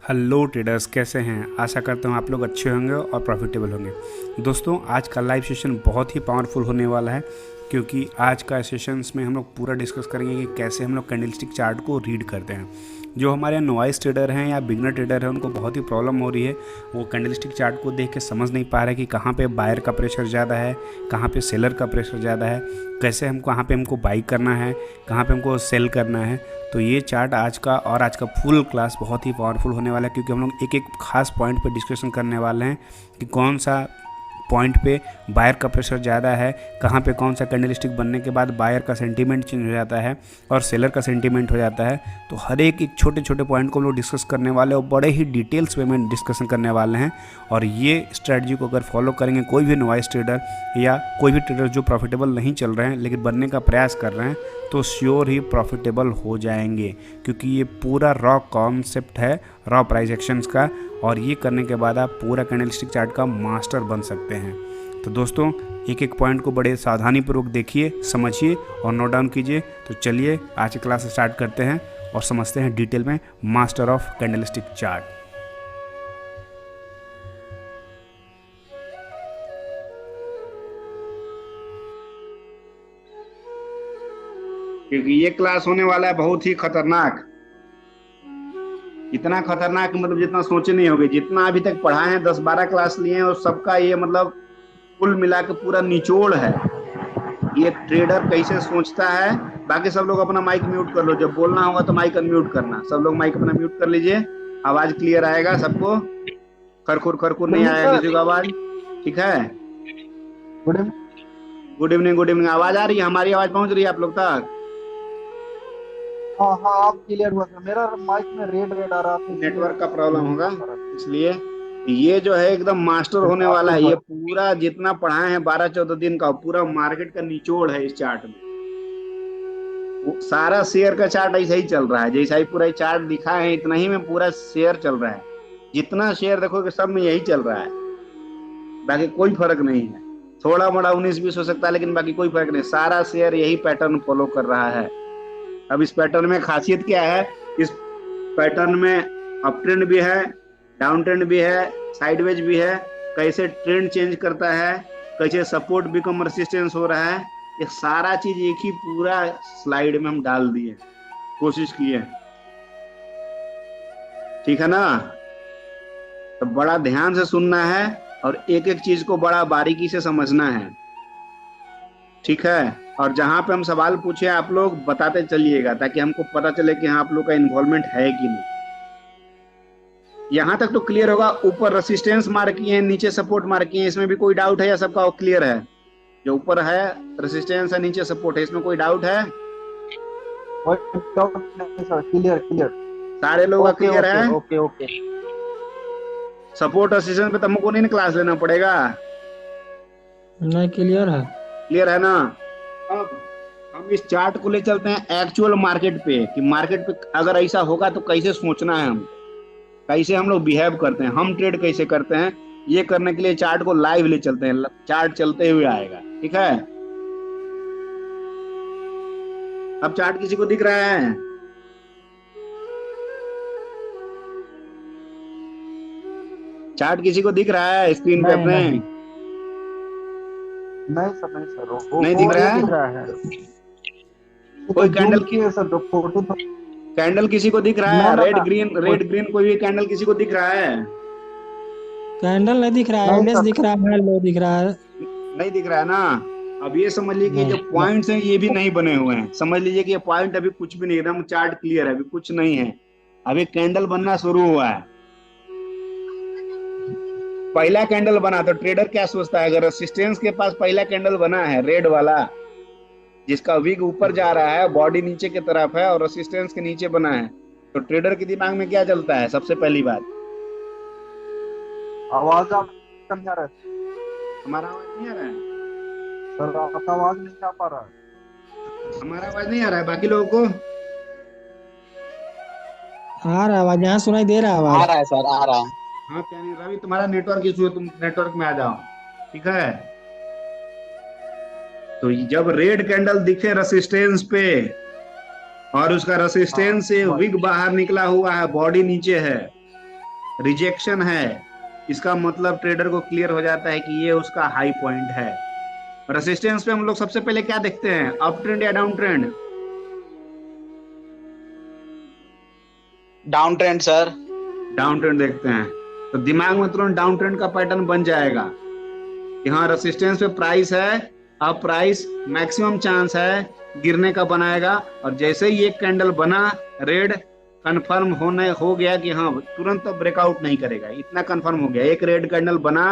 Hello traders, कैसे हैं। आशा करता हूँ आप लोग अच्छे होंगे और प्रॉफिटेबल होंगे। दोस्तों, आज का लाइव सेशन बहुत ही पावरफुल होने वाला है, क्योंकि आज का सेशंस में हम लोग पूरा डिस्कस करेंगे कि कैसे हम लोग कैंडलस्टिक चार्ट को रीड करते हैं। जो हमारे नॉइस ट्रेडर हैं या बिगनर ट्रेडर हैं, उनको बहुत ही प्रॉब्लम हो रही है। वो कैंडलस्टिक चार्ट को देख के समझ नहीं पा रहे कि कहाँ पे बायर का प्रेशर ज़्यादा है, कहाँ पे सेलर का प्रेशर ज़्यादा है, कैसे हमको कहाँ पे हमको बाई करना है, कहाँ पे हमको सेल करना है। तो ये चार्ट आज का फुल क्लास बहुत ही पावरफुल होने वाला है, क्योंकि हम लोग एक एक खास पॉइंट पे डिस्कशन करने वाले हैं कि कौन सा पॉइंट पे बायर का प्रेशर ज़्यादा है, कहाँ पे कौन सा कैंडलस्टिक बनने के बाद बायर का सेंटीमेंट चेंज हो जाता है और सेलर का सेंटीमेंट हो जाता है। तो हर एक एक छोटे छोटे पॉइंट को हम लोग डिस्कस करने वाले हैं और बड़े ही डिटेल्स में डिस्कशन करने वाले हैं। और ये स्ट्रेटजी को अगर फॉलो करेंगे कोई भी नॉइस ट्रेडर या कोई भी ट्रेडर जो प्रॉफिटेबल नहीं चल रहे हैं लेकिन बनने का प्रयास कर रहे हैं, तो श्योर ही प्रॉफिटेबल हो जाएंगे, क्योंकि ये पूरा रॉ कॉन्सेप्ट है रॉ प्राइस एक्शंस का। और ये करने के बाद आप पूरा कैंडलस्टिक चार्ट का मास्टर बन सकते हैं। तो दोस्तों, एक एक पॉइंट को बड़े सावधानी पूर्वक देखिए, समझिए और नोट डाउन कीजिए। तो चलिए आज की क्लास स्टार्ट करते हैं और समझते हैं डिटेल में मास्टर ऑफ कैंडलस्टिक चार्ट। क्योंकि ये क्लास होने वाला है बहुत ही खतरनाक। इतना खतरनाक मतलब जितना सोचे नहीं होगे। जितना अभी तक पढ़ा है, 10-12 क्लास लिए हैं और सबका ये मतलब कुल मिला के पूरा निचोड़ है। ये ट्रेडर कैसे सोचता है। बाकी सब लोग अपना माइक म्यूट कर लो, जब बोलना होगा तो माइक अनम्यूट करना। सब लोग माइक अपना म्यूट कर लीजिए, आवाज क्लियर आएगा सबको। खरखुर खरखुर नहीं आएगा किसी को आवाज, ठीक है। Good evening. Good evening, good evening. आवाज आ रही है, हमारी आवाज पहुंच रही है आप लोग तक। हाँ हाँ, आप क्लियर हुआ था। मेरा माइक में रेड रेड आ रहा था, इसलिए नेटवर्क का प्रॉब्लम नहीं होगा, बोल पा रहा था। इसलिए। ये जो है एकदम मास्टर होने आप वाला तो है। ये पूरा जितना पढ़ाए हैं 12-14 दिन का पूरा मार्केट का निचोड़ है इस चार्ट में। वो सारा शेयर का चार्ट ऐसा ही चल रहा है, जैसा ही पूरा चार्ट दिखा है इतना ही में पूरा शेयर चल रहा है। जितना शेयर देखोगे सब में यही चल रहा है, बाकी कोई फर्क नहीं है। थोड़ा मोड़ा 19-20 हो सकता है, लेकिन बाकी कोई फर्क नहीं। सारा शेयर यही पैटर्न फॉलो कर रहा है। अब इस पैटर्न में खासियत क्या है। इस पैटर्न में अप ट्रेंड भी है, डाउन ट्रेंड भी है, साइडवेज भी है। कैसे ट्रेंड चेंज करता है, कैसे सपोर्ट बिकम रेसिस्टेंस हो रहा है, ये सारा चीज एक ही पूरा स्लाइड में हम डाल दिए, कोशिश किए। ठीक है ना। तो बड़ा ध्यान से सुनना है और एक एक चीज को बड़ा बारीकी से समझना है, ठीक है। और जहां पे हम सवाल पूछे आप लोग बताते चलिएगा, ताकि हमको पता चले कि हाँ आप लोग का इन्वॉल्वमेंट है कि नहीं। यहां तक तो क्लियर होगा। ऊपर रेसिस्टेंस मार्क किए हैं, नीचे सपोर्ट मार्क किए हैं, इसमें भी कोई डाउट है या सबका क्लियर है। जो ऊपर है रेसिस्टेंस है, नीचे सपोर्ट है, इसमें कोई डाउट है। कोई डाउट नहीं सर, क्लियर क्लियर। सारे लोग का ओके क्लियर ओके है। Okay okay. सपोर्ट रेसिस्टेंस पे तुमको नहीं क्लास लेना पड़ेगा, नहीं, क्लियर है। क्लियर है ना। अब हम इस चार्ट को ले चलते हैं एक्चुअल मार्केट पे, कि मार्केट पे अगर ऐसा होगा तो कैसे सोचना है, हम कैसे हम लोग बिहेव करते हैं, हम ट्रेड कैसे करते हैं। ये करने के लिए चार्ट को लाइव ले चलते हैं। चार्ट चलते हुए आएगा, ठीक है। अब चार्ट किसी को दिख रहा है। चार्ट किसी को दिख रहा है स्क्रीन पे नहीं अपने। नहीं। नहीं सर, नहीं सर, नहीं दिख वो रहा ये है। दिख रहा है। ये तो कोई जूम कैंडल की किए सर, जो फोटो तो। कैंडल किसी को दिख रहा ना है। ना रेड ना, ग्रीन रेड ग्रीन कोई भी कैंडल किसी को दिख रहा है। कैंडल नहीं दिख रहा है, नहीं एलएस सर। दिख रहा है, लो दिख रहा है। नहीं दिख रहा है ना। अब ये समझ लीजिए कि नहीं जो नहीं। पॉइंट्स हैं ये भी नहीं बने हुए हैं। समझ लीजिए कि ये पॉइंट अभी कुछ भी नहीं, एकदम चार्ट क्लियर है, अभी कुछ नहीं है। अभी कैंडल बनना शुरू हुआ है। पहला कैंडल बना तो ट्रेडर क्या सोचता है, अगर रेसिस्टेंस के पास पहला कैंडल बना है रेड वाला, जिसका विग ऊपर जा रहा है, बॉडी नीचे की तरफ है और रेसिस्टेंस के नीचे बना है, तो ट्रेडर के दिमाग में क्या चलता है सबसे पहली बात। आवाज आपका नहीं आ रहा है हमारा आवाज नहीं आ रहा है। सर, आपका आवाज नहीं आ पा रहा है। हमारा आवाज नहीं आ रहा है बाकी लोगों को। आ रहा है आवाज, यहाँ सुनाई दे रहा है आ आवाज। रहा है सर, आ रहा है। हाँ क्या नहीं, रवि तुम्हारा नेटवर्क इशू है, तुम नेटवर्क में आ जाओ, ठीक है। तो जब रेड कैंडल दिखे रेसिस्टेंस पे और उसका हाँ रेसिस्टेंस से बस। विग बाहर निकला हुआ है, बॉडी नीचे है, रिजेक्शन है, इसका मतलब ट्रेडर को क्लियर हो जाता है कि ये उसका हाई पॉइंट है। रेसिस्टेंस पे हम लोग सबसे पहले क्या देखते हैं, अप ट्रेंड या down trend? Down trend sir. Down trend देखते हैं, तो दिमाग में तुरंत डाउन ट्रेंड का पैटर्न बन जाएगा। यहाँ रेसिस्टेंस पे प्राइस है, अब प्राइस मैक्सिमम चांस है गिरने का बनाएगा, और जैसे ही एक कैंडल बना रेड, कंफर्म हो गया कि हाँ तुरंत तो ब्रेकआउट नहीं करेगा, इतना कंफर्म हो गया। एक रेड कैंडल बना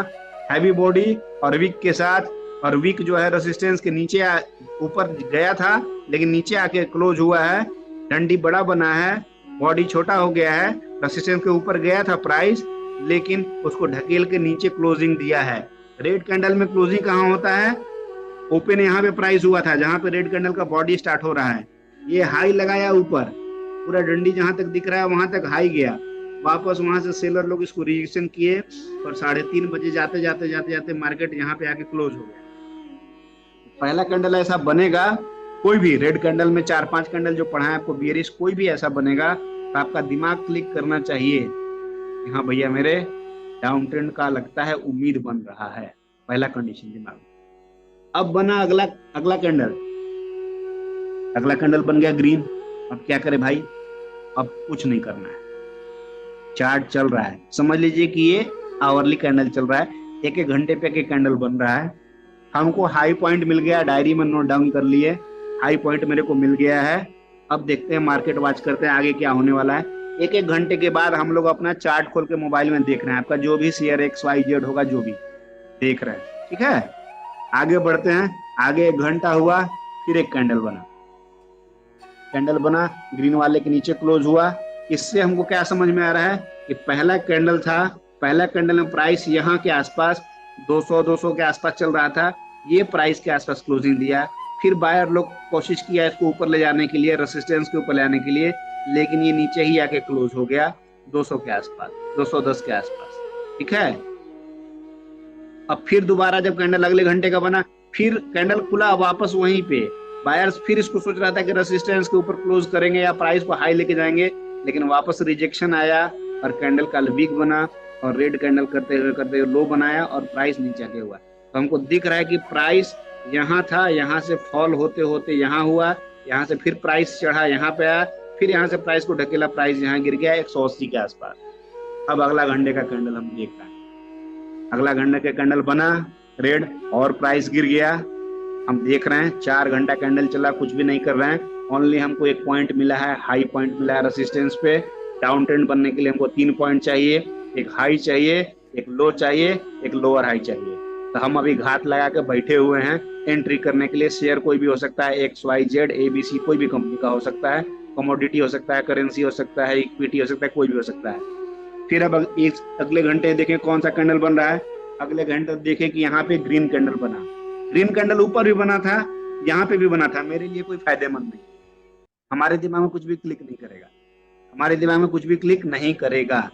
हैवी बॉडी और विक के साथ, और विक जो है रेसिस्टेंस के नीचे ऊपर गया था लेकिन नीचे आके क्लोज हुआ है, डंडी बड़ा बना है, बॉडी छोटा हो गया है, रेसिस्टेंस के ऊपर गया था प्राइस लेकिन उसको ढकेल के नीचे क्लोजिंग दिया है। रेड कैंडल में क्लोजिंग कहाँ होता है, ओपन यहाँ पे प्राइस हुआ था जहां पे रेड कैंडल का बॉडी स्टार्ट हो रहा है, ये हाई लगाया ऊपर, पूरा डंडी जहां तक दिख रहा है वहां तक हाई गया, वापस वहां से सेलर लोग इसको रिजेक्शन किए और 3:30 बजे जाते जाते जाते जाते मार्केट यहाँ पे आके क्लोज हो गया। पहला कैंडल ऐसा बनेगा, कोई भी रेड कैंडल में 4-5 कैंडल जो पढ़ा है आपको बियरिश, कोई भी ऐसा बनेगा तो आपका दिमाग क्लिक करना चाहिए कि हाँ भैया मेरे डाउन ट्रेंड का लगता है उम्मीद बन रहा है। पहला कंडीशन दिमाग। अब बना अगला कैंडल बन गया ग्रीन। अब क्या करे भाई, अब कुछ नहीं करना है, चार्ट चल रहा है, समझ लीजिए कि ये आवरली कैंडल चल रहा है, एक एक घंटे पे एक कैंडल बन रहा है। हमको हाई पॉइंट मिल गया, डायरी में नोट डाउन कर लिए, हाई पॉइंट मेरे को मिल गया है। अब देखते हैं, मार्केट वॉच करते हैं आगे क्या होने वाला है। एक एक घंटे के बाद हम लोग अपना चार्ट खोल के मोबाइल में देख रहे हैं, आपका जो भी शेयर XYZ होगा जो भी देख रहे हैं, ठीक है। आगे बढ़ते हैं, आगे 1 घंटा हुआ, फिर एक कैंडल बना ग्रीन वाले के नीचे क्लोज हुआ। इससे हमको क्या समझ में आ रहा है कि पहला कैंडल था, पहला कैंडल में प्राइस यहाँ के आसपास 200 के आसपास चल रहा था, ये प्राइस के आसपास क्लोजिंग दिया। फिर बायर लोग कोशिश किया इसको ऊपर ले जाने के लिए, रेसिस्टेंस के ऊपर ले आने के लिए, लेकिन ये नीचे ही आके क्लोज हो गया 200 के आसपास, 210 के आसपास, ठीक है। अब फिर दोबारा जब कैंडल अगले घंटे का बना, फिर कैंडल खुला वापस वहीं पे, बायर्स फिर इसको सोच रहा था कि रेसिस्टेंस के ऊपर क्लोज करेंगे या प्राइस को हाई लेके जाएंगे, लेकिन वापस रिजेक्शन आया और कैंडल कल वीक बना और रेड कैंडल करते हुए लो बनाया और प्राइस नीचे आके हुआ। तो हमको दिख रहा है कि प्राइस यहाँ था, यहाँ से फॉल होते होते यहाँ हुआ, यहाँ से फिर प्राइस चढ़ा यहाँ पे आया, फिर यहाँ से प्राइस को ढकेला, प्राइस यहाँ गिर गया 180 के आसपास। अब अगला घंटे का कैंडल हम देख रहे हैं, अगला घंटे का कैंडल बना रेड और प्राइस गिर गया। हम देख रहे हैं 4 घंटा कैंडल चला, कुछ भी नहीं कर रहे हैं, ओनली हमको एक पॉइंट मिला है, हाई पॉइंट मिला है रेसिस्टेंस पे। डाउन ट्रेंड बनने के लिए हमको 3 पॉइंट चाहिए, एक हाई चाहिए, एक लो चाहिए, एक लोअर हाई चाहिए। तो हम अभी घात लगा के बैठे हुए हैं एंट्री करने के लिए। शेयर कोई भी हो सकता है, XYZ ABC कोई भी कंपनी का हो सकता है, कमोडिटी हो सकता है, करेंसी हो सकता है, इक्विटी हो सकता है, कोई भी हो सकता है। फिर अब अगले घंटे देखें कौन सा कैंडल बन रहा है। अगले घंटे देखें कि यहाँ पे ग्रीन कैंडल बना, ग्रीन कैंडल ऊपर भी बना था, यहाँ पे भी बना था। मेरे लिए कोई फायदेमंद नहीं, हमारे दिमाग में कुछ भी क्लिक नहीं करेगा, हमारे दिमाग में कुछ भी क्लिक नहीं करेगा।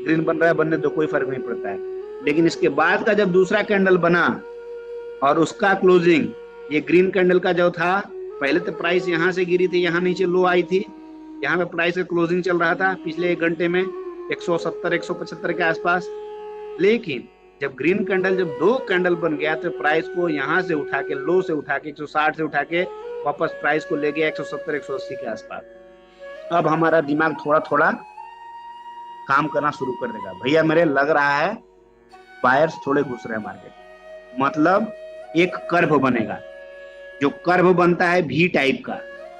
ग्रीन बन रहा है, बनने तो कोई फर्क नहीं पड़ता है। लेकिन इसके बाद का जब दूसरा कैंडल बना और उसका क्लोजिंग, ये ग्रीन कैंडल का जो था, पहले तो प्राइस यहाँ से गिरी थी, यहाँ नीचे लो आई थी, यहाँ पे प्राइस का क्लोजिंग चल रहा था पिछले 1 घंटे में 170-175 के आसपास। लेकिन जब ग्रीन कैंडल, जब 2 कैंडल बन गया तो प्राइस को यहाँ से उठा के, लो से उठा के 160 से उठा के वापस प्राइस को ले गया 170-180 के आसपास। अब हमारा दिमाग थोड़ा थोड़ा काम करना शुरू कर देगा। भैया मेरे लग रहा है बायर्स थोड़े घुस रहे हैं मार्केट, मतलब एक कर्व बनेगा। जो कर्व बनता है भी टाइप का,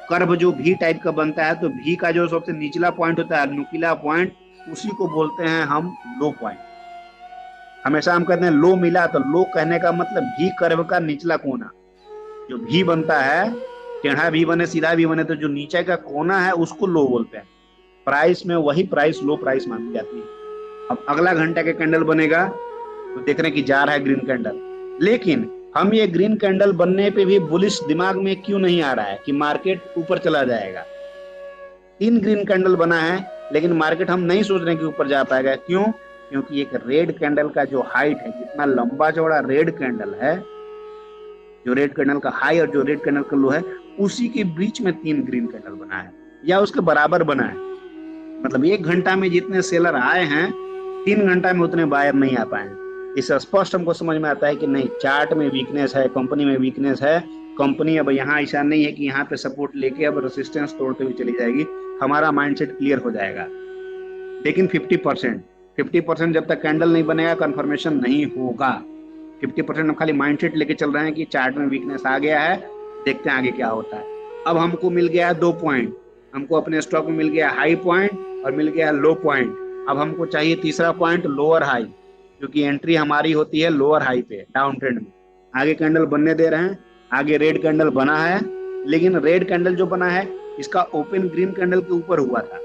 कर्व जो भी टाइप का बनता है, तो भी का जो सबसे निचला पॉइंट होता है, नुकीला पॉइंट, उसी को बोलते हैं हम लो पॉइंट। हमेशा हम कहते हैं लो मिला, तो लो कहने का मतलब भी कर्व का निचला कोना। जो भी बनता है, टेढ़ा भी बने सीधा भी बने, तो जो नीचे का कोना है उसको लो बोलते हैं। प्राइस में वही प्राइस लो प्राइस मानी जाती है। अब अगला घंटा का कैंडल बनेगा तो देख रहे हैं कि जा रहा है ग्रीन कैंडल, लेकिन हम ये ग्रीन कैंडल बनने पे भी बुलिश दिमाग में क्यों नहीं आ रहा है कि मार्केट ऊपर चला जाएगा। 3 ग्रीन कैंडल बना है, लेकिन मार्केट हम नहीं सोच रहे कि ऊपर जा पाएगा। क्यों? क्योंकि एक रेड कैंडल का जो हाइट है, जितना लंबा चौड़ा रेड कैंडल है, जो रेड कैंडल का हाई और जो रेड कैंडल का लो है, उसी के बीच में 3 ग्रीन कैंडल बना है या उसके बराबर बना है। मतलब 1 घंटा में जितने सेलर आए हैं 3 घंटा में उतने बायर नहीं आ पाए। इससे स्पष्ट हमको समझ में आता है कि नहीं, चार्ट में वीकनेस है, कंपनी में वीकनेस है। कंपनी अब यहाँ ऐसा नहीं है कि यहाँ पे सपोर्ट लेके अब रेसिस्टेंस तोड़ते हुए चली जाएगी। हमारा माइंडसेट क्लियर हो जाएगा। लेकिन 50% जब तक कैंडल नहीं बनेगा कंफर्मेशन नहीं होगा। 50% हम खाली माइंडसेट लेके चल रहे हैं कि चार्ट में वीकनेस आ गया है, देखते हैं आगे क्या होता है। अब हमको मिल गया 2 पॉइंट, हमको अपने स्टॉक में मिल गया हाई पॉइंट और मिल गया लो पॉइंट। अब हमको चाहिए तीसरा पॉइंट, लोअर हाई, क्योंकि एंट्री हमारी होती है लोअर हाई पे डाउन ट्रेंड में। आगे कैंडल बनने दे रहे हैं, आगे रेड कैंडल बना है, लेकिन रेड कैंडल जो बना है इसका ओपन ग्रीन कैंडल के ऊपर हुआ था।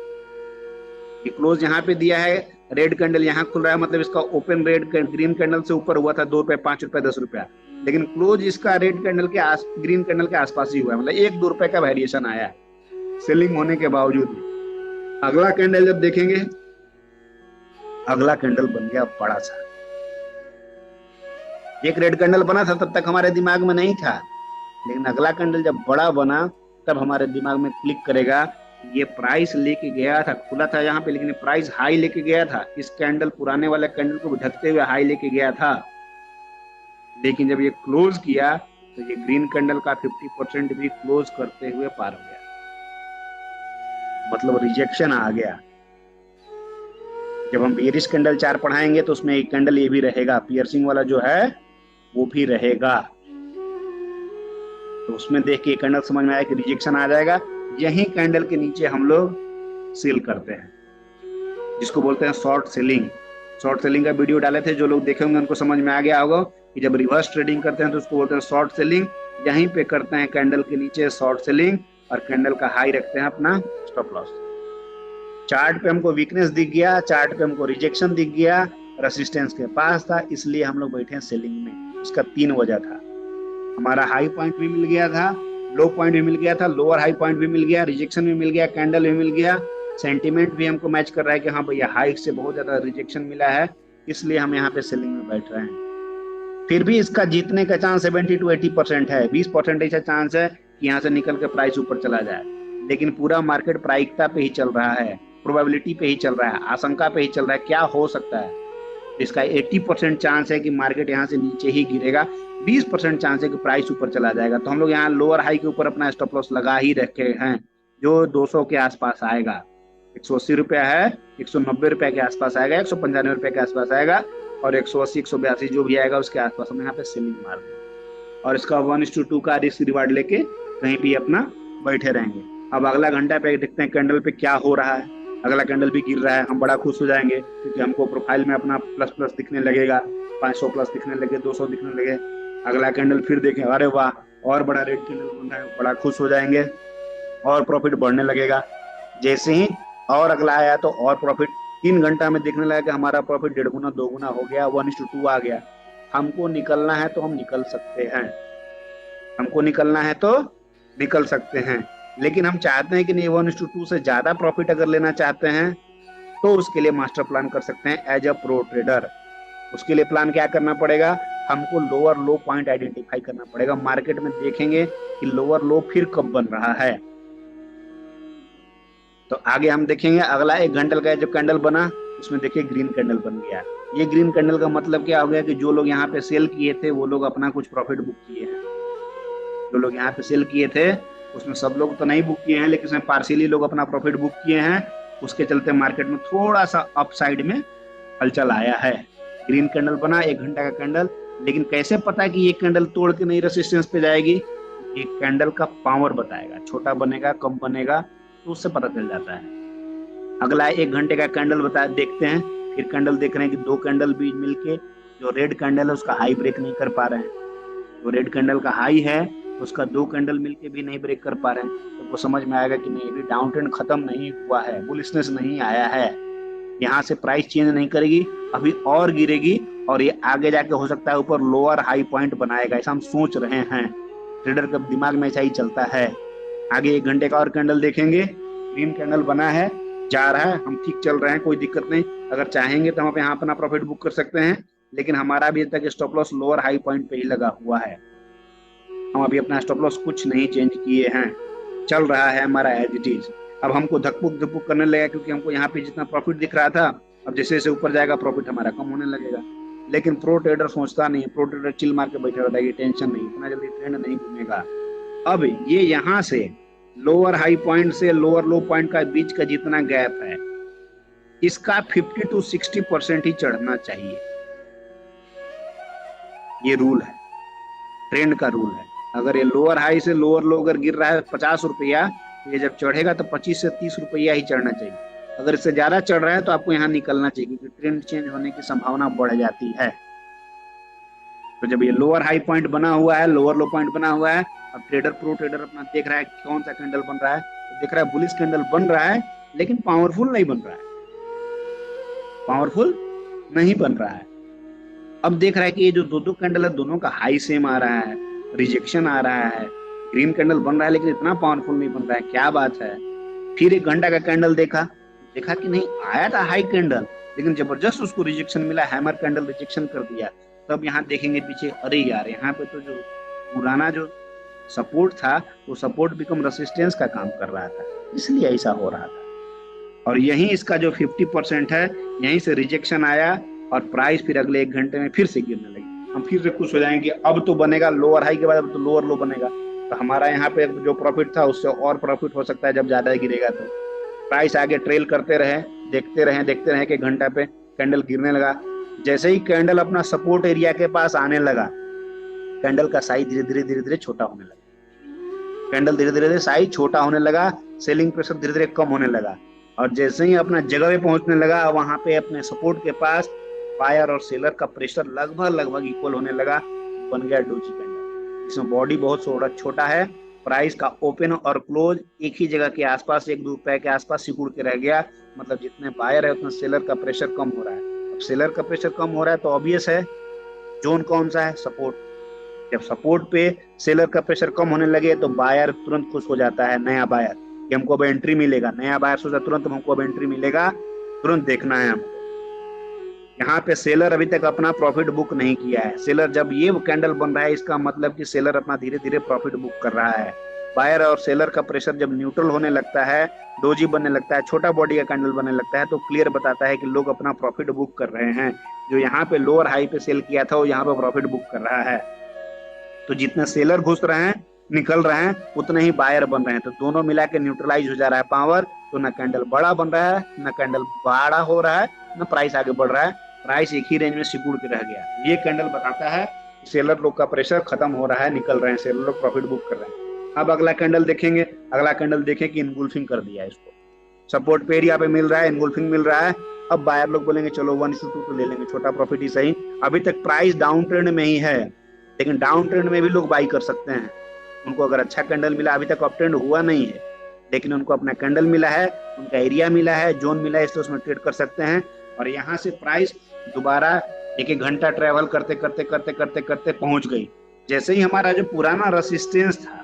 ये क्लोज यहाँ पे दिया है, रेड कैंडल यहाँ खुल रहा है, मतलब इसका ओपन रेड ग्रीन कैंडल से ऊपर हुआ था, 2 रुपए, 5 रुपए, 10 रुपया। लेकिन क्लोज इसका रेड कैंडल के ग्रीन कैंडल के आसपास ही हुआ है, मतलब 1-2 रुपए का वेरिएशन आया है सेलिंग होने के बावजूद। अगला कैंडल जब देखेंगे, अगला कैंडल बन गया बड़ा सा। एक रेड कैंडल बना था तब तक हमारे दिमाग में नहीं था, लेकिन अगला कैंडल जब बड़ा बना तब हमारे दिमाग में क्लिक करेगा। ये प्राइस लेके गया था, खुला था यहाँ पे, लेकिन प्राइस हाई लेके गया था। इस कैंडल पुराने वाले कैंडल को ढकते हुए हाई लेके गया था, लेकिन जब ये क्लोज किया तो ये ग्रीन कैंडल का 50% भी क्लोज करते हुए पार हो गया, मतलब रिजेक्शन आ गया। जब हम बेयरिश कैंडल चार्ट पढ़ाएंगे तो उसमें एक कैंडल ये भी रहेगा, पियर्सिंग वाला जो है वो भी रहेगा। तो उसमें देख के कैंडल समझ में आया कि रिजेक्शन आ जाएगा। यही कैंडल के नीचे हम लोग सेल करते हैं, जिसको बोलते हैं शॉर्ट सेलिंग। शॉर्ट सेलिंग का वीडियो डाले थे, जो लोग देखे होंगे उनको समझ में आ गया होगा कि जब रिवर्स ट्रेडिंग करते हैं तो उसको बोलते हैं शॉर्ट सेलिंग। यहीं पे करते हैं कैंडल के नीचे शॉर्ट सेलिंग और कैंडल का हाई रखते हैं अपना स्टॉप लॉस। चार्ट पे हमको वीकनेस दिख गया, चार्ट पे हमको रिजेक्शन दिख गया, रेसिस्टेंस के पास था, इसलिए हम लोग बैठे हैं सेलिंग में। इसका 3 वजह था, हमारा हाई पॉइंट भी मिल गया था, लो पॉइंट भी मिल गया था, लोअर हाई पॉइंट भी मिल गया, रिजेक्शन भी मिल गया, कैंडल भी मिल गया, सेंटीमेंट भी हमको मैच कर रहा है कि हाँ भैया हाई से बहुत ज्यादा रिजेक्शन मिला है, इसलिए हम यहाँ पे सेलिंग में बैठ रहे हैं। फिर भी इसका जीतने का चांस 70 to 80% है। 20% ऐसा चांस है कि यहाँ से निकल के प्राइस ऊपर चला जाए, लेकिन पूरा मार्केट प्रायिकता पे ही चल रहा है, प्रोबेबिलिटी पे ही चल रहा है, आशंका पे ही चल रहा है क्या हो सकता है। इसका 80% चांस है कि मार्केट यहाँ से नीचे ही गिरेगा, 20% चांस है कि प्राइस ऊपर चला जाएगा। तो हम लोग यहाँ लोअर हाई के ऊपर अपना स्टॉप लॉस लगा ही रखे हैं, जो 200 के आसपास आएगा। 180 रुपया है, 190 रुपए के आसपास आएगा, 195 रुपए के आसपास आएगा, और 180, 182 जो भी आएगा उसके आसपास हम यहाँ पे सेलिंग मार देंगे, और इसका 1:2 का रिस्क रिवार्ड लेके कहीं भी अपना बैठे रहेंगे। अब अगला घंटा पे देखते हैं कैंडल पे क्या हो रहा है। अगला कैंडल भी गिर रहा है, हम बड़ा खुश हो जाएंगे क्योंकि हमको प्रोफाइल में अपना प्लस प्लस दिखने लगेगा, 500 प्लस दिखने लगे, 200 दिखने लगे। अगला कैंडल फिर देखें, अरे वाह और बड़ा रेड कैंडल बन रहा है, बड़ा खुश हो जाएंगे और प्रॉफिट बढ़ने लगेगा। जैसे ही और अगला आया तो और प्रॉफिट 3 घंटा में देखने लगा कि हमारा प्रॉफिट 1.5 गुना 2 गुना हो गया, 1:2 आ गया। हमको निकलना है तो हम निकल सकते हैं, हमको निकलना है तो निकल सकते हैं, लेकिन हम चाहते हैं कि नहीं 1:2 से ज्यादा प्रॉफिट अगर लेना चाहते हैं तो उसके लिए मास्टर प्लान कर सकते हैं एज अ प्रो ट्रेडर। उसके लिए प्लान क्या करना पड़ेगा, हमको लोअर लो पॉइंट आइडेंटिफाई करना पड़ेगा। मार्केट में देखेंगे कि लोअर लो फिर कब बन रहा है, तो आगे हम देखेंगे। अगला 1 घंटे का जो कैंडल बना उसमें देखिए ग्रीन कैंडल बन गया। ये ग्रीन कैंडल का मतलब क्या हो गया कि जो लोग यहाँ पे सेल किए थे वो लोग अपना कुछ प्रॉफिट बुक किए हैं। जो लोग यहाँ पे सेल किए थे उसमें सब लोग तो नहीं बुक किए हैं, लेकिन उसमें पार्शियली लोग अपना प्रॉफिट बुक किए हैं। उसके चलते मार्केट में थोड़ा सा अप साइड में हलचल आया है। ग्रीन कैंडल बना 1 घंटा का कैंडल, लेकिन कैसे पता कि ये कैंडल तोड़ के नहीं रेसिस्टेंस पे जाएगी, एक कैंडल का पावर बताएगा, छोटा बनेगा कम बनेगा तो उससे पता चल जाता है। अगला 1 घंटे का कैंडल बता देखते हैं, फिर कैंडल देख रहे हैं कि 2 कैंडल भी मिलके जो रेड कैंडल है उसका हाई ब्रेक नहीं कर पा रहे हैं। जो रेड कैंडल का हाई है उसका 2 कैंडल मिलके भी नहीं ब्रेक कर पा रहे हैं, तो वो समझ में आएगा कि नहीं अभी डाउन ट्रेंड खत्म नहीं हुआ है, बुलिशनेस नहीं आया है, यहाँ से प्राइस चेंज नहीं करेगी, अभी और गिरेगी और ये आगे जाके हो सकता है ऊपर लोअर हाई पॉइंट बनाएगा। ऐसा हम सोच रहे हैं, ट्रेडर के दिमाग में ऐसा ही चलता है। आगे 1 घंटे का और कैंडल देखेंगे, ग्रीन कैंडल बना है, जा रहा है, हम ठीक चल रहे हैं, कोई दिक्कत नहीं। अगर चाहेंगे तो हम यहाँ अपना प्रॉफिट बुक कर सकते हैं, लेकिन हमारा अभी तक stop loss lower high point पे ही लगा हुआ है। हम अभी अपना स्टॉप लॉस कुछ नहीं चेंज किए हैं, चल रहा है हमारा एज इट इज। अब हमको धकपुक धकपुक करने लगा क्योंकि हमको यहाँ पे जितना प्रॉफिट दिख रहा था अब जैसे जैसे ऊपर जाएगा प्रॉफिट हमारा कम होने लगेगा। लेकिन प्रो ट्रेडर सोचता नहीं, प्रो ट्रेडर चिल मार के बैठा रहता है कि टेंशन नहीं, इतना जल्दी ट्रेंड नहीं घूमेगा। अब ये यहाँ से लोअर हाई पॉइंट से लोअर लो पॉइंट का बीच का जितना गैप है, इसका 50 to 60% ही चढ़ना चाहिए। ये रूल है, ट्रेंड का रूल है। अगर ये लोअर हाई से लोअर लो अगर गिर रहा है 50 रुपया, ये जब चढ़ेगा तो 25 से 30 रुपया ही चढ़ना चाहिए। अगर इससे ज्यादा चढ़ रहा है तो आपको यहाँ निकलना चाहिए, क्योंकि ट्रेंड चेंज होने की संभावना बढ़ जाती है। तो जब ये लोअर हाई पॉइंट बना हुआ है, लोअर लो पॉइंट बना हुआ है, अब ट्रेडर प्रो ट्रेडर अपना देख रहा है कौन सा कैंडल बन रहा है, तो देख रहा है बुलिश कैंडल बन रहा है, लेकिन पावरफुल नहीं बन रहा है, पावरफुल नहीं बन रहा है। अब देख रहा है कि ये जो दो दो कैंडल है दोनों का हाई सेम आ रहा है, रिजेक्शन आ रहा है, ग्रीन कैंडल बन रहा है लेकिन इतना पावरफुल नहीं बन रहा है, क्या बात है। फिर 1 घंटा का कैंडल देखा, देखा कि नहीं आया था हाई कैंडल, लेकिन जबरदस्त उसको रिजेक्शन मिला, हैमर कैंडल रिजेक्शन कर दिया। तब यहाँ देखेंगे पीछे, अरे यार यहाँ पे तो जो पुराना जो सपोर्ट था वो सपोर्ट बिकम रेसिस्टेंस का काम कर रहा था, इसलिए ऐसा हो रहा था। और यही इसका जो 50% है, यहीं से रिजेक्शन आया और प्राइस फिर अगले 1 घंटे में फिर से गिरने लगी। हम फिर से खुश हो जाएंगे, अब तो बनेगा लोअर हाई के बाद अब तो लोअर लो बनेगा, तो हमारा यहाँ पे जो प्रॉफिट था उससे और प्रॉफिट हो सकता है जब ज्यादा गिरेगा। तो प्राइस आगे ट्रेल करते रहे, देखते रहे कि 1 घंटा पे कैंडल गिरने लगा। जैसे ही कैंडल अपना सपोर्ट एरिया के पास आने लगा, कैंडल का साइज धीरे धीरे छोटा होने लगा, कैंडल धीरे धीरे साइज छोटा होने लगा, सेलिंग प्रेशर धीरे धीरे कम होने लगा। और जैसे ही अपना जगह पे पहुंचने लगा, वहां पे अपने सपोर्ट के पास बायर और सेलर का प्रेशर लगभग इक्वल होने लगा, बन गया डोजी कैंडल। इसमें बॉडी बहुत छोटा है, प्राइस का ओपन और क्लोज एक ही जगह के आसपास, 1-2 रुपए के आसपास सिकुड़ के रह गया। मतलब जितने बायर है उतने सेलर का प्रेशर कम हो रहा है। अब सेलर का प्रेशर कम हो रहा है तो ऑब्वियस है जोन कौन सा है, सपोर्ट। जब सपोर्ट पे सेलर का प्रेशर कम होने लगे तो बायर तुरंत खुश हो जाता है, नया बायर कि हमको अब एंट्री मिलेगा। नया बायर सोचा तुरंत हमको अब एंट्री मिलेगा, तुरंत देखना है हमको। यहाँ पे सेलर अभी तक अपना प्रॉफिट बुक नहीं किया है। सेलर जब ये कैंडल बन रहा है, इसका मतलब कि सेलर अपना धीरे धीरे प्रॉफिट बुक कर रहा है। बायर और सेलर का प्रेशर जब न्यूट्रल होने लगता है, डोजी बनने लगता है, छोटा बॉडी का कैंडल बनने लगता है, तो क्लियर बताता है कि लोग अपना प्रॉफिट बुक कर रहे हैं। जो यहाँ पे लोअर हाई पे सेल किया था वो यहाँ पे प्रॉफिट बुक कर रहा है। तो जितने सेलर घुस रहे हैं, निकल रहे हैं, उतने ही बायर बन रहे हैं। तो दोनों मिला के न्यूट्रलाइज हो जा रहा है पावर। तो ना कैंडल बड़ा बन रहा है, ना कैंडल बड़ा हो रहा है, ना प्राइस आगे बढ़ रहा है। प्राइस एक ही रेंज में सिकुड़ के रह गया। ये कैंडल बताता है सेलर लोग का प्रेशर खत्म हो रहा है, निकल रहे हैं, सेलर लोग प्रॉफिट बुक कर रहे हैं। अब अगला कैंडल देखेंगे, अगला कैंडल देखें कि इनगुल्फिंग कर दिया है इसको, सपोर्ट पे एरिया पे मिल रहा है, इनगुल्फिंग मिल रहा है। अब बायर लोग बोलेंगे चलो 1:2 तो ले लेंगे, छोटा प्रॉफिट ही सही। अभी तक प्राइस डाउन ट्रेंड में ही है, लेकिन डाउन ट्रेंड में भी लोग बाई कर सकते हैं। उनको अगर अच्छा कैंडल मिला, अभी तक अप ट्रेंड हुआ नहीं है, लेकिन उनको अपना कैंडल मिला है, उनका एरिया मिला है, जोन मिला है, इसलिए उसमें ट्रेड कर सकते हैं। और यहाँ से प्राइस दोबारा 1-1 घंटा ट्रेवल करते करते पहुंच गई। जैसे ही हमारा जो पुराना रेसिस्टेंस था,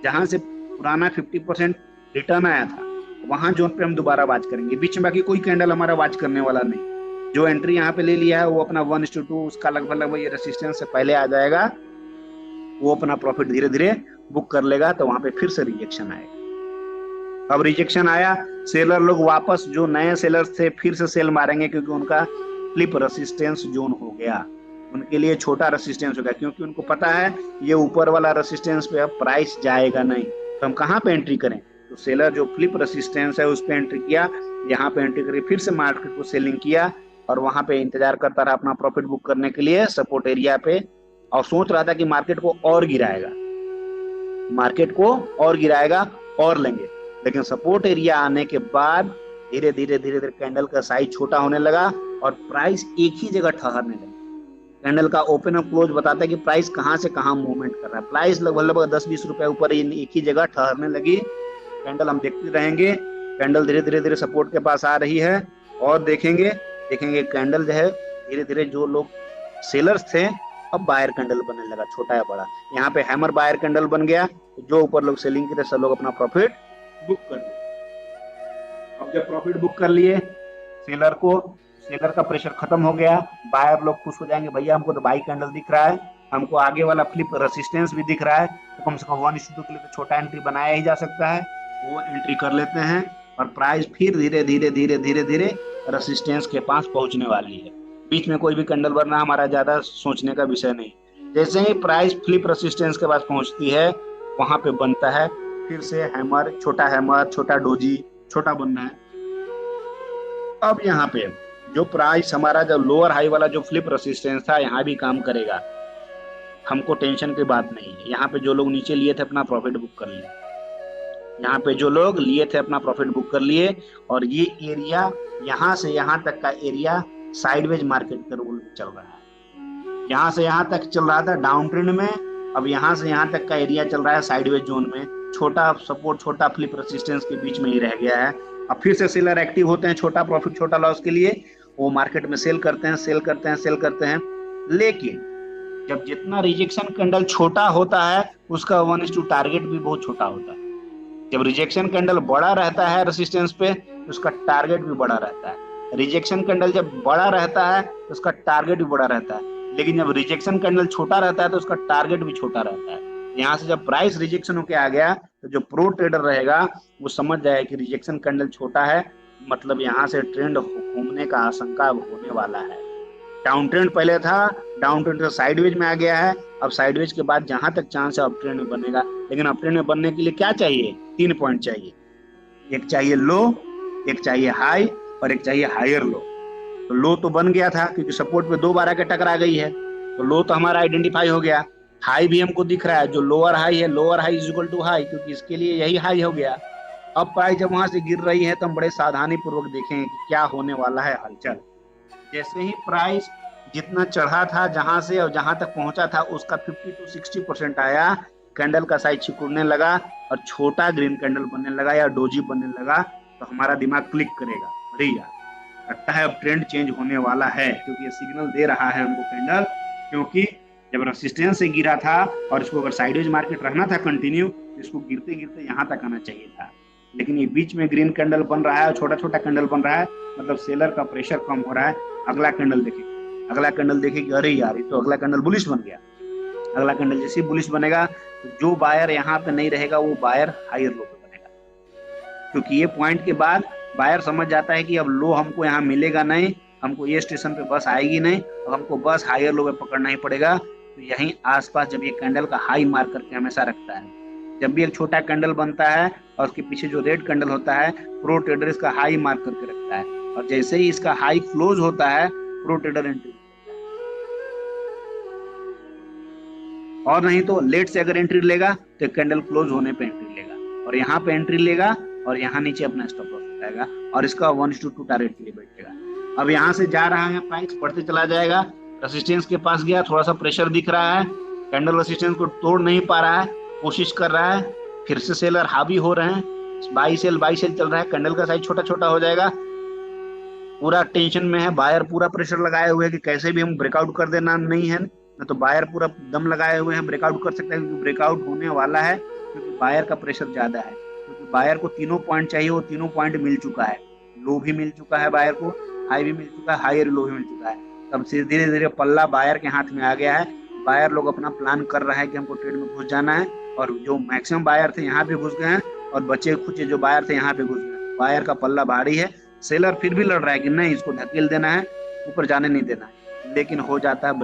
जहां से पुराना 50% रिटर्न आया था, वहां जोन पे हम दोबारा वाच करेंगे। बीच में बाकी कोई कैंडल हमारा वाच करने वाला नहीं। जो एंट्री यहाँ पे ले लिया है वो अपना 1:2 उसका लगभग ये रेसिस्टेंस से पहले आ जाएगा, वो अपना प्रॉफिट धीरे धीरे बुक कर लेगा। तो वहां पे फिर से रिजेक्शन आएगा। अब रिजेक्शन आया, सेलर लोग वापस, जो नए सेलर्स थे, फिर से सेल मारेंगे, क्योंकि उनका फ्लिप रेसिस्टेंस जोन हो गया। उनके लिए छोटा रेसिस्टेंस हो गया, क्योंकि उनको पता है ये ऊपर वाला रेसिस्टेंस पे अब प्राइस जाएगा नहीं। तो हम कहाँ पे एंट्री करें? तो सेलर जो फ्लिप रेसिस्टेंस है उस पे एंट्री किया, यहाँ पे एंट्री करी, फिर से मार्केट को सेलिंग किया और वहां पे इंतजार करता रहा अपना प्रॉफिट बुक करने के लिए सपोर्ट एरिया पे। और सोच रहा था कि मार्केट को और गिराएगा, मार्केट को और गिराएगा और लेंगे। लेकिन सपोर्ट एरिया आने के बाद धीरे धीरे कैंडल का साइज छोटा होने लगा और प्राइस एक ही जगह ठहरने लगी। कैंडल का ओपन और क्लोज बताता है कि प्राइस कहां से कहां मूवमेंट कर रहा है। प्राइस लगभग 10-20 रुपए ऊपर एक ही जगह ठहरने लगी। कैंडल हम देखते रहेंगे, कैंडल धीरे धीरे सपोर्ट के पास आ रही है और देखेंगे कैंडल जो है धीरे धीरे, जो लोग सेलर्स थे अब बायर कैंडल बनने लगा, छोटा या बड़ा। यहाँ पे हैमर बायर कैंडल बन गया, जो ऊपर लोग सेलिंग के थे सब लोग अपना प्रॉफिट बुक कर लिए। अब जब प्रॉफिट बुक कर लिए, सेलर का प्रेशर खत्म हो गया, बायर लोग खुश हो जाएंगे, भैया हमको तो बाई कैंडल दिख रहा है, हमको आगे वाला फ्लिप रेसिस्टेंस भी दिख रहा है, तो कम से कम 1:2 के लिए तो छोटा एंट्री बनाया ही जा सकता है। वो एंट्री कर लेते हैं और प्राइस फिर धीरे धीरे रेसिस्टेंस के पास पहुंचने वाली है। बीच में कोई भी कैंडल बनना हमारा ज्यादा सोचने का विषय नहीं। जैसे ही प्राइस फ्लिप रेसिस्टेंस के पास पहुंचती है वहां पे बनता है फिर से हैमर, छोटा डोजी, छोटा बनना है। अब यहाँ पे जो प्राइस हमारा जब लोअर हाई वाला जो फ्लिप रेसिस्टेंस था यहाँ भी काम करेगा, हमको टेंशन की बात नहीं है। यहाँ पे जो लोग नीचे लिए थे अपना प्रॉफिट बुक कर लिए, यहाँ पे जो लोग लिए थे अपना प्रॉफिट बुक कर लिए। और ये एरिया यहाँ से यहाँ तक का एरिया साइडवेज मार्केट के रूल में चल रहा है। यहाँ से यहाँ तक चल रहा था डाउन ट्रेंड में, अब यहाँ से यहाँ तक का एरिया चल रहा है साइडवेज जोन में। छोटा सपोर्ट, छोटा फ्लिप रेसिस्टेंस के बीच में ही रह गया है। अब फिर से सेलर एक्टिव होते हैं छोटा प्रॉफिट छोटा लॉस के लिए, वो मार्केट में सेल करते हैं। लेकिन जब जितना रिजेक्शन कैंडल छोटा होता है उसका 1:2 टारगेट भी बहुत छोटा होता है। जब रिजेक्शन कैंडल बड़ा रहता है रेसिस्टेंस पे तो उसका टारगेट भी बड़ा रहता है। रिजेक्शन कैंडल जब बड़ा रहता है तो उसका टारगेट भी बड़ा रहता है, लेकिन जब रिजेक्शन कैंडल छोटा रहता है तो उसका टारगेट भी छोटा रहता है। यहाँ से जब प्राइस रिजेक्शन होके आ गया तो जो प्रो ट्रेडर रहेगा वो समझ जाए कि रिजेक्शन कैंडल छोटा है, मतलब यहाँ से ट्रेंड घूमने का आशंका होने वाला है। डाउन ट्रेंड पहले था, डाउन ट्रेंड से साइडवेज में आ गया है, अब साइडवेज के बाद जहां तक चांस है अप ट्रेंड में बनेगा। लेकिन अप ट्रेंड में बनने के लिए क्या चाहिए? 3 पॉइंट चाहिए, एक चाहिए लो, एक चाहिए हाई और एक चाहिए हायर लो। तो लो तो बन गया था क्योंकि सपोर्ट पे 2 बार आके टकरा गई है, तो लो तो हमारा आइडेंटिफाई हो गया। हाई भी हमको दिख रहा है, जो लोअर हाई है, lower high is equal to high, क्योंकि इसके लिए यही हाई हो गया। अब प्राइस जब वहां से गिर रही है तो हम बड़े सावधानी पूर्वक देखेंगे कि क्या होने वाला है हलचल। जैसे ही प्राइस जितना चढ़ा था जहां से और जहां तक पहुंचा था उसका 50 to 60% आया, कैंडल का साइज सिकुड़ने लगा और छोटा ग्रीन कैंडल बनने लगा या डोजी बनने लगा, तो हमारा दिमाग क्लिक करेगा, भैया लगता है अब ट्रेंड चेंज होने वाला है, क्योंकि ये सिग्नल दे रहा है हमको कैंडल। क्योंकि जब रेसिस्टेंस से गिरा था और इसको अगर साइडवेज मार्केट रहना था कंटिन्यू, इसको गिरते गिरते यहाँ तक आना चाहिए था। लेकिन ये बीच में ग्रीन कैंडल बन रहा है और छोटा छोटा कैंडल बन रहा है, मतलब सेलर का प्रेशर कम हो रहा है। अगला कैंडल देखे कि अरे यार ये तो अगला कैंडल बुलिश बन गया। अगला कैंडल जैसे बुलिश बनेगा तो जो बायर यहाँ पे नहीं रहेगा वो बायर हायर लो पे बनेगा, क्योंकि ये पॉइंट के बाद बायर समझ जाता है कि अब लो हमको यहाँ मिलेगा नहीं, हमको ये स्टेशन पे बस आएगी नहीं और हमको बस हायर लो पे पकड़ना ही पड़ेगा। तो यहीं आसपास जब ये कैंडल का हाई मार्क करके हमेशा रखता है, जब भी एक छोटा कैंडल बनता है और उसके पीछे जो रेड कैंडल होता है, प्रो ट्रेडर इसका हाई मार्क करके रखता है, और जैसे ही इसका हाई क्लोज होता है प्रो ट्रेडर एंट्री। और नहीं तो लेट से अगर एंट्री लेगा तो कैंडल क्लोज होने पे एंट्री लेगा, और यहाँ पे एंट्री लेगा और यहाँ नीचे अपना स्टॉप लॉस लगाएगा और इसका 1:2 टारगेट के लिए बैठेगा। अब यहाँ से जा रहा है प्राइस, बढ़ते चला जाएगा, रेसिस्टेंस के पास गया, थोड़ा सा प्रेशर दिख रहा है, कैंडल रेसिस्टेंस को तोड़ नहीं पा रहा है, कोशिश कर रहा है, फिर से सेलर हावी हो रहे हैं, बाई सेल चल रहा है, कैंडल का साइज छोटा छोटा हो जाएगा, पूरा टेंशन में है, बायर पूरा प्रेशर लगाए हुए है कि कैसे भी हम ब्रेकआउट कर देना नहीं है, न तो बायर पूरा दम लगाए हुए हैं ब्रेकआउट कर सकते हैं, क्योंकि ब्रेकआउट होने वाला है, क्योंकि बायर का प्रेशर ज्यादा है, क्योंकि बायर को 3 पॉइंट चाहिए, वो 3 पॉइंट मिल चुका है, लो भी मिल चुका है बायर को, हाई भी मिल चुका है, हायर लो भी मिल चुका है। तब से धीरे धीरे पल्ला बायर के हाथ में आ गया है, बायर लोग अपना प्लान कर रहा है कि हमको ट्रेड में घुस जाना है, और जो मैक्सिमम बायर थे यहाँ पे घुस गए हैं और बचे खुचे जो बायर थे यहाँ पे घुस गए। बायर का पल्ला भारी है, सेलर फिर भी लड़ रहा है कि नहीं इसको धकेल देना है, ऊपर जाने नहीं देना है, लेकिन हो जाता है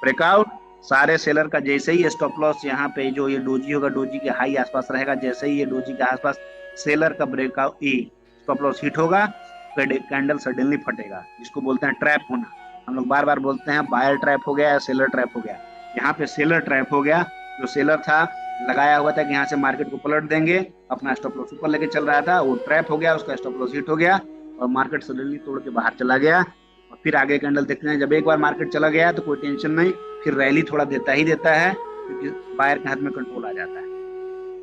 ब्रेकआउट, सारे सेलर का जैसे ही स्टॉप लॉस यहाँ पे जो ये डोजी होगा, डोजी के हाई आसपास रहेगा, जैसे ही ये डोजी के आसपास सेलर का ब्रेकआउट स्टॉप लॉस हिट होगा, कैंडल सडनली फटेगा, जिसको बोलते हैं ट्रैप होना। हम लोग बार बार बोलते हैं बायर ट्रैप हो गया या सेलर ट्रैप हो गया, यहाँ पे सेलर ट्रैप हो गया। जो सेलर था लगाया हुआ था कि यहाँ से मार्केट को पलट देंगे, अपना स्टॉप लॉस ऊपर लेके चल रहा था, वो ट्रैप हो गया, उसका स्टॉप लॉस हिट हो गया और मार्केट सडनली तोड़ के बाहर चला गया। और फिर आगे कैंडल देखते हैं, जब एक बार मार्केट चला गया तो कोई टेंशन नहीं, फिर रैली थोड़ा देता ही देता है, क्योंकि बायर के हाथ में कंट्रोल आ जाता है।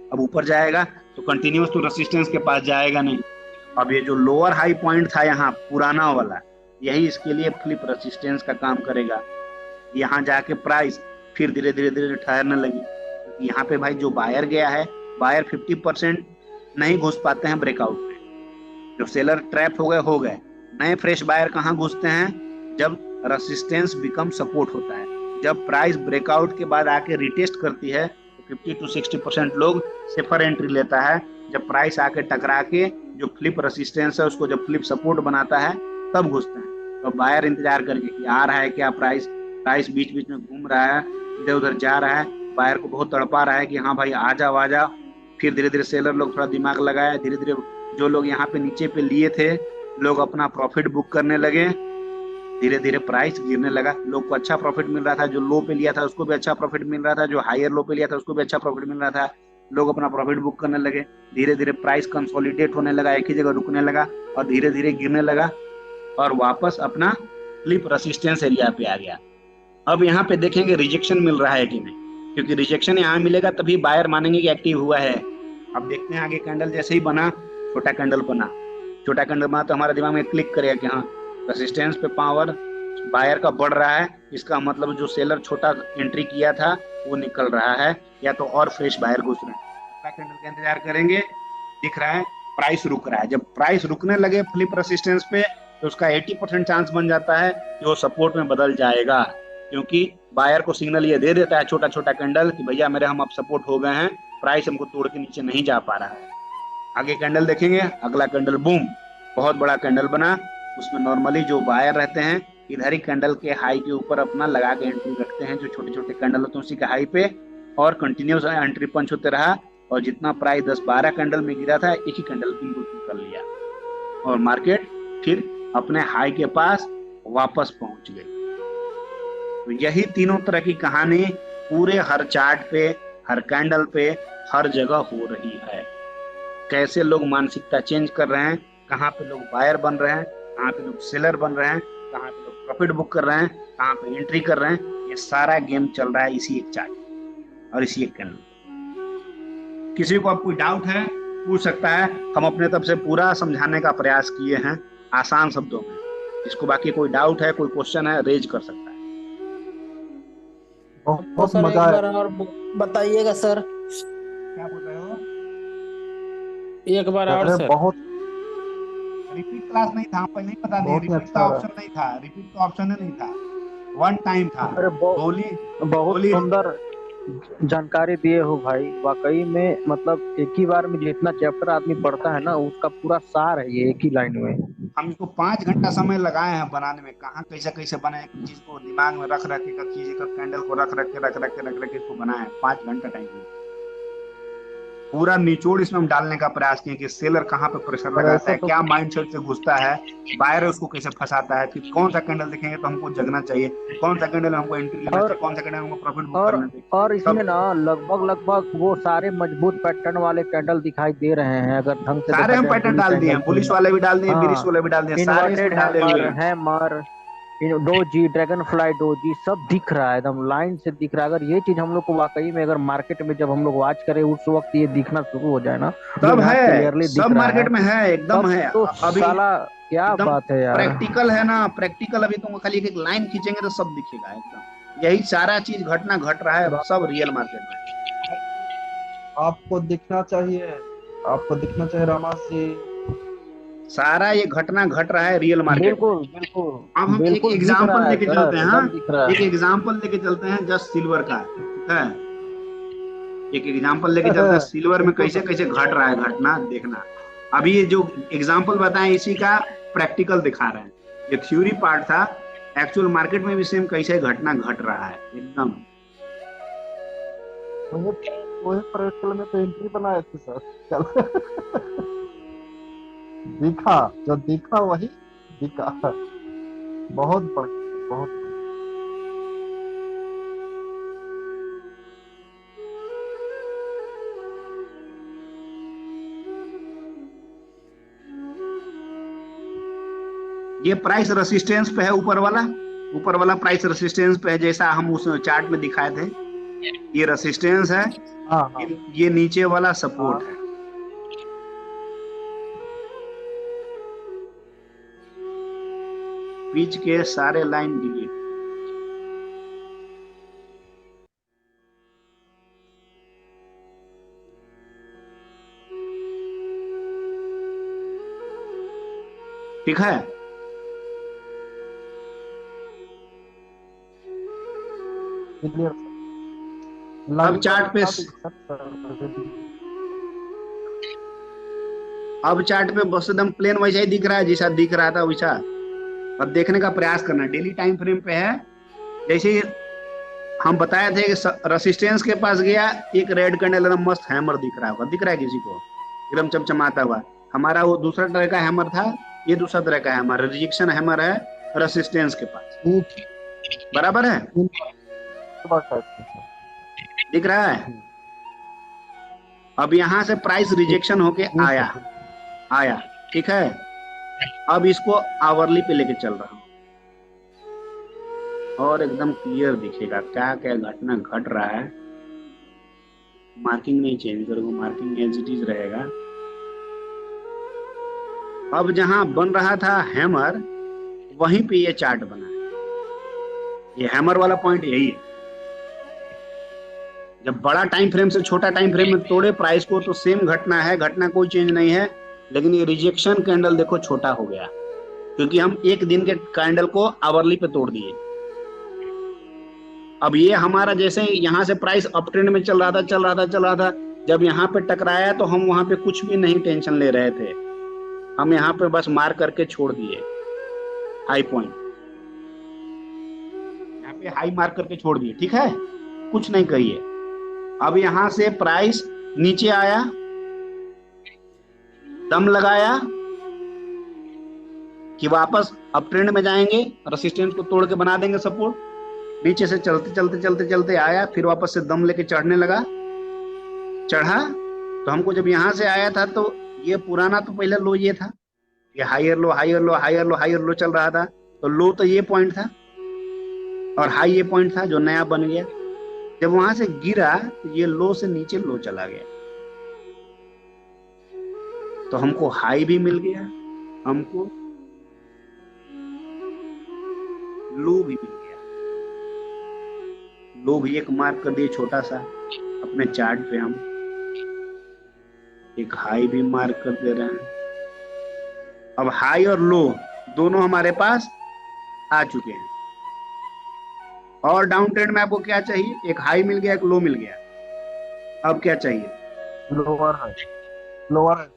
अब ऊपर जाएगा तो कंटिन्यूअस तो रेसिस्टेंस के पास जाएगा नहीं। अब ये जो लोअर हाई पॉइंट था यहाँ पुराना वाला, यही इसके लिए फ्लिप रेसिस्टेंस का काम करेगा। यहाँ जाके प्राइस फिर धीरे धीरे ठहरने लगी, क्योंकि यहाँ पे भाई जो बायर गया है, बायर 50% नहीं घुस पाते हैं ब्रेकआउट में, जो सेलर ट्रैप हो गए। नए फ्रेश बायर कहाँ घुसते हैं? जब रेसिस्टेंस बिकम सपोर्ट होता है, जब प्राइस ब्रेकआउट के बाद आके रिटेस्ट करती है तो 50 to 60% लोग सेफर एंट्री लेता है। जब प्राइस आके टकरा के जो फ्लिप रेसिस्टेंस है उसको जब फ्लिप सपोर्ट बनाता है तब घुसते हैं। तो बायर इंतजार करके कि आ रहा है क्या प्राइस, प्राइस बीच बीच में घूम रहा है, इधर उधर जा रहा है, बायर को बहुत तड़पा रहा है कि हाँ भाई आ जा आ जा। फिर धीरे धीरे सेलर लोग थोड़ा दिमाग लगाए, धीरे धीरे जो लोग यहाँ पे नीचे पे लिए थे लोग अपना प्रॉफिट बुक करने लगे। धीरे धीरे प्राइस गिरने लगा, लोग को अच्छा प्रॉफिट मिल रहा था, जो लो पे लिया था उसको भी अच्छा प्रॉफिट मिल रहा था, जो हायर लो पे लिया था उसको भी अच्छा प्रॉफिट मिल रहा था। लोग अपना प्रॉफिट बुक करने लगे। धीरे धीरे प्राइस कंसोलिडेट होने लगा, एक ही जगह रुकने लगा और धीरे धीरे गिरने लगा और वापस अपना फ्लिप रेसिस्टेंस एरिया पे आ गया। अब यहाँ पे देखेंगे रिजेक्शन मिल रहा है कि नहीं, क्योंकि रिजेक्शन यहाँ मिलेगा तभी बायर मानेंगे कि एक्टिव हुआ है। अब देखते हैं आगे कैंडल जैसे ही बना, छोटा कैंडल बना, छोटा कैंडल बना तो हमारे दिमाग में क्लिक करेगा कि हाँ रेसिस्टेंस पे पावर बायर का बढ़ रहा है, इसका मतलब जो सेलर छोटा एंट्री किया था वो निकल रहा है या तो और फ्रेश बायर घुस रहे हैं। छोटा कैंडल का इंतजार करेंगे, दिख रहा है प्राइस रुक रहा है। जब प्राइस रुकने लगे फ्लिप रेसिस्टेंस पे तो उसका 80% चांस बन जाता है कि वो सपोर्ट में बदल जाएगा, क्योंकि बायर को सिग्नल ये दे देता है छोटा छोटा कैंडल कि भैया मेरे हम अब सपोर्ट हो गए हैं, प्राइस हमको तोड़ के नीचे नहीं जा पा रहा है। आगे कैंडल देखेंगे, अगला कैंडल बूम, बहुत बड़ा कैंडल बना। उसमें नॉर्मली जो बायर रहते हैं इधर ही कैंडल के हाई के ऊपर अपना लगा के एंट्री रखते हैं, जो छोटे छोटे कैंडल होते हैं उसी के हाई पे, और कंटिन्यूस एंट्री पंच होते रहा और जितना प्राइस 10-12 कैंडल में गिरा था एक ही कैंडल बिल्कुल कर लिया और मार्केट फिर अपने हाई के पास वापस पहुंच गई। तो यही तीनों तरह की कहानी पूरे हर चार्ट पे, हर कैंडल पे, हर जगह हो रही है। कैसे लोग मानसिकता चेंज कर रहे हैं, कहाँ पे लोग बायर बन रहे हैं, कहाँ पे लोग सेलर बन रहे हैं, कहाँ पे लोग प्रॉफिट बुक कर रहे हैं, कहाँ पे एंट्री कर रहे हैं, ये सारा गेम चल रहा है इसी एक चार्ट और इसी एक कैंडल। किसी को अब कोई डाउट है पूछ सकता है, हम अपने तरफ से पूरा समझाने का प्रयास किए हैं आसान शब्दों में। जिसको बाकी कोई डाउट है, कोई क्वेश्चन है, रेज कर सकता है। बहुत तो बहुत सर एक मजा आया। बार और बताइएगा सर, क्या बोल रहे हो? एक बार और अरे सर। बहुत रिपीट क्लास नहीं था, पहले ही बता दें, बहुत ही रिपीट अच्छा का रहा। ऑप्शन नहीं था, रिपीट का ऑप्शन नहीं था, वन टाइम था। अरे गोली बहुत गोली सुंदर जानकारी दिए हो भाई, वाकई में मतलब एक ही बार में जितना चैप्टर आदमी पढ़ता है ना उसका पूरा सार है ये एक ही लाइन में। हम इसको 5 घंटा समय लगाए हैं बनाने में, कहाँ कैसे कैसे बनाए, एक चीज को दिमाग में रख रख के, चीज का कैंडल को रख रख के इसको बनाए हैं। 5 घंटा टाइम लिया। पूरा निचोड़ इसमें हम डालने का प्रयास किए कि सेलर कहाँ पे प्रेशर और लगाता ऐसा है, तो क्या माइंडसेट से घुसता है, बायर उसको कैसे फंसाता है, फिर कौन सा कैंडल देखेंगे तो हमको जगना चाहिए, कौन सा कैंडल हमको एंट्री लेना और चाहिए, कौन सा कैंडल हमको प्रॉफिट बुक और करना चाहिए, और इसमें सब ना लगभग लगभग वो सारे मजबूत पैटर्न वाले कैंडल दिखाई दे रहे हैं अगर ढंग से सारे देखा हम जाए पैटर्न बुलिश डाल दिए एंगल हैं, से। बुलिश वाले भी डाल दिए, बिरिश हाँ, वाले भी डाल दिए, सारे इसमें इन्वर्टेड डाले हुए हैमर हैं। Hammer doji dragon fly doji सब दिख रहा है, एकदम लाइन से दिख रहा है। अगर ये चीज हम लोग को वाकई में अगर मार्केट में जब हम लोग वॉच करें उस वक्त ये दिखना शुरू हो जाए ना जो सब यहाँ है, क्लियरली दिख सब रहा है मार्केट में है, एकदम तब है। तो अभी साला क्या एकदम बात है यार। प्रैक्टिकल है ना, प्रैक्टिकल। अभी तुमको खाली एक एक लाइन खींचेंगे तो सब दिखेगा एकदम। यही सारा चीज घटना घट रहा है, सब रियल मार्केट में। आपको दिखना चाहिए, आपको दिखना चाहिए रामास जी। सारा ये घटना घट रहा है रियल मार्केट में। बिल्कुल बिल्कुल अब हम एक बिल्कुल दिख एग्जाम्पल रहा है लेके चलते सर, हैं। हाँ, एकदम दिख रहा एक है। एग्जाम्पल लेके चलते हैं जस्ट सिल्वर का, ठीक है? एक एग्जाम्पल लेके चलते हैं सिल्वर में बिल्कुल कैसे कैसे घट रहा है घटना, देखना। अभी ये जो एग्जाम्पल बताएं इसी का प्रैक्टिकल दिखा रहे हैं। ये थ्योरी पार्ट था, एक्चुअल मार्केट में भी सेम कैसे घटना घट रहा है एकदम। वही वही प्रैक्टिकल में तो एंट्री बनाए थे सर। चल दिखा, जो दिखा वही दिखा। बहुत बढ़िया, बहुत बढ़िया। ये प्राइस रेसिस्टेंस पे है, ऊपर वाला प्राइस रेसिस्टेंस पे है, जैसा हम उस चार्ट में दिखाए थे। ये रेसिस्टेंस है, हाँ हाँ ये नीचे वाला सपोर्ट हाँ। है। बीच के सारे लाइन डिलीट। ठीक है? क्लियर अब चार्ट पे सर। अब चार्ट पे बस एकदम प्लेन वैसा ही दिख रहा है जैसा दिख रहा था वैसा। अब देखने का प्रयास करना, डेली टाइम फ्रेम पे है। जैसे ही हम बताए थे कि रेसिस्टेंस के पास गया, एक रेड कैंडल एकदम मस्त हैमर दिख रहा होगा, दिख रहा है किसी को एकदम चमचमाता हुआ। हमारा वो दूसरा तरह का हैमर था, ये दूसरा तरह का हैमर, रिजेक्शन हैमर है रेसिस्टेंस के पास। बराबर है, दिख रहा है। अब यहां से प्राइस रिजेक्शन होके आया, ठीक है। अब इसको आवरली पे लेके चल रहा हूं और एकदम क्लियर दिखेगा क्या क्या घटना घट रहा है। मार्किंग नहीं चेंज करूंगा, मार्किंग एज इट इज रहेगा। अब जहां बन रहा था हैमर, वहीं पे ये चार्ट बना है। ये हैमर वाला पॉइंट यही है। जब बड़ा टाइम फ्रेम से छोटा टाइम फ्रेम में तोड़े प्राइस को तो सेम घटना है, घटना कोई चेंज नहीं है। लेकिन ये रिजेक्शन कैंडल देखो छोटा हो गया, क्योंकि हम एक दिन के कैंडल को आवरली पे तोड़ दिए। अब ये हमारा जैसे यहाँ से प्राइस अप ट्रेंड में चल रहा था, जब यहाँ पे टकराया तो हम वहां पे कुछ भी नहीं टेंशन ले रहे थे। हम यहाँ पे बस मार करके छोड़ दिए हाई पॉइंट, यहाँ पे हाई मार्क करके छोड़ दिए, ठीक है, कुछ नहीं करिए। अब यहां से प्राइस नीचे आया, दम लगाया कि वापस अप ट्रेंड में जाएंगे, रेसिस्टेंस को तोड़ के बना देंगे सपोर्ट। नीचे से चलते आया, फिर वापस से दम लेके चढ़ने लगा, चढ़ा। तो हमको जब यहां से आया था तो ये पुराना तो पहले लो ये था, ये हायर लो चल रहा था। तो लो तो ये पॉइंट था और हाई ये पॉइंट था जो नया बन गया। जब वहां से गिरा तो ये लो से नीचे लो चला गया, तो हमको हाई भी मिल गया, हमको लो भी मिल गया। लो भी एक मार्क कर दिए छोटा सा अपने चार्ट पे, हम एक हाई भी मार्क कर दे रहे हैं। अब हाई और लो दोनों हमारे पास आ चुके हैं। और डाउन ट्रेंड में आपको क्या चाहिए? एक हाई मिल गया, एक लो मिल गया। अब क्या चाहिए? लोअर है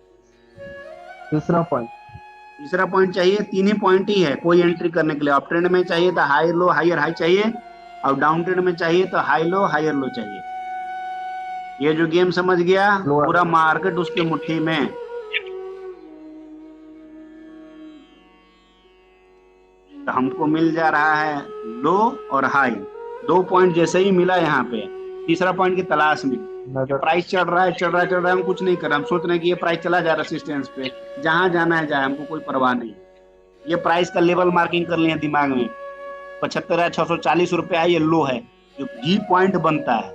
तीसरा पॉइंट चाहिए। तीन ही पॉइंट ही है कोई एंट्री करने के लिए। अप ट्रेंड में चाहिए तो हाई लो हायर हाई चाहिए, और डाउन ट्रेंड में चाहिए तो हाई लो हायर लो चाहिए। ये जो गेम समझ गया, पूरा मार्केट उसके मुट्ठी में। तो हमको मिल जा रहा है लो और हाई, दो पॉइंट जैसे ही मिला यहाँ पे, तीसरा पॉइंट की तलाश में। प्राइस चढ़ रहा है, हम कुछ नहीं कर रहे, हम सोच रहे हैं कि ये प्राइस चला जाए रेसिस्टेंस पे, जहां जाना है जाए, हमको कोई परवाह नहीं। ये प्राइस का लेवल मार्किंग कर लिया दिमाग में, 75,640 रुपया ये लो है, जो भी पॉइंट बनता है।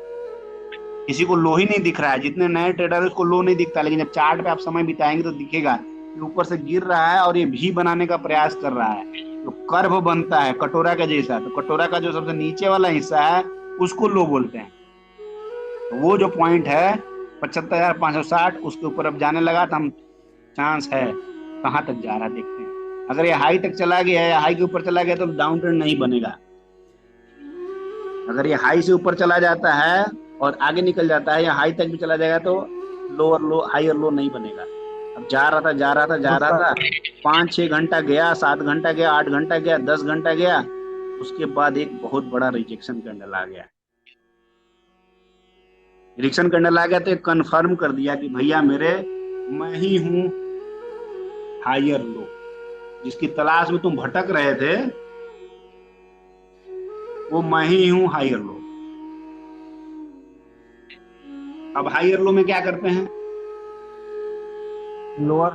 किसी को लो ही नहीं दिख रहा है, जितने नए ट्रेडर है उसको लो नहीं दिखता, लेकिन जब चार्ट पे आप समय बिताएंगे तो दिखेगा कि ऊपर से गिर रहा है और ये भी बनाने का प्रयास कर रहा है। तो कर्व बनता है कटोरा का जैसा, तो कटोरा का जो सबसे नीचे वाला हिस्सा है उसको लो बोलते हैं। तो वो जो पॉइंट है 75,560, उसके ऊपर अब जाने लगा तो हम चांस है कहां तक जा रहा है देखते हैं। अगर ये हाई तक चला गया है, हाई के ऊपर चला गया तो डाउन ट्रेंड नहीं बनेगा। अगर ये हाई से ऊपर चला जाता है और आगे निकल जाता है या हाई तक भी चला जाएगा तो लोअर लो हाई और लो नहीं बनेगा। अब जा रहा था 5-6 घंटा गया, 7 घंटा गया, 8 घंटा गया, 10 घंटा गया, उसके बाद एक बहुत बड़ा रिजेक्शन कैंडल आ गया। रिजेक्शन कैंडल आ गया तो कंफर्म कर दिया कि भैया मैं ही हूं हायर लो, जिसकी तलाश में तुम भटक रहे थे, वो मैं ही हूं हायर लो। अब हायर लो में क्या करते हैं? Lower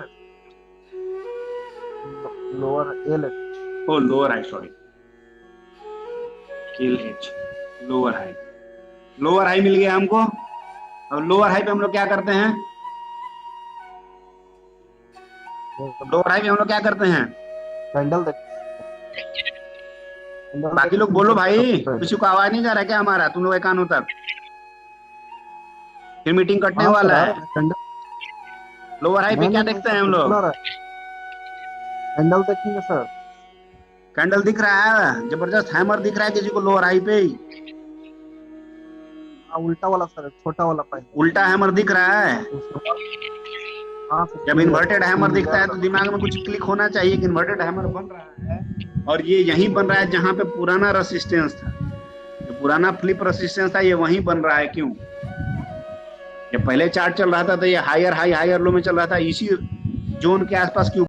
high, sorry, LH, lower high मिल गया हमको। और लोअर हाई पे हम लोग क्या करते हैं? कैंडल बाकी लोग बोलो भाई, किसी को आवाज नहीं जा रहा क्या हमारा? तुम लोग कानों तक, फिर मीटिंग कटने वाला है। लोअर हाई पे क्या देखते हैं हम लोग? कैंडल देखेंगे सर। कैंडल दिख रहा है, जबरदस्त हैमर दिख रहा है किसी को लोअर हाई पे? उल्टा वाला सर, छोटा वाला पॉइंट, उल्टा हैमर दिख रहा है। हाँ सर, जब इन्वर्टेड हैमर दिखता है तो दिमाग में कुछ क्लिक होना चाहिए कि इन्वर्टेड हैमर बन रहा है और ये यहीं बन रहा है जहां पे पुराना रेसिस्टेंस था, जो पुराना फ्लिप रेसिस्टेंस था ये वहीं बन रहा है। क्यों? जब पहले चार्ट चल रहा था तो ये हायर हाई हायर लो में चल रहा था, इसी जोन के आसपास क्यों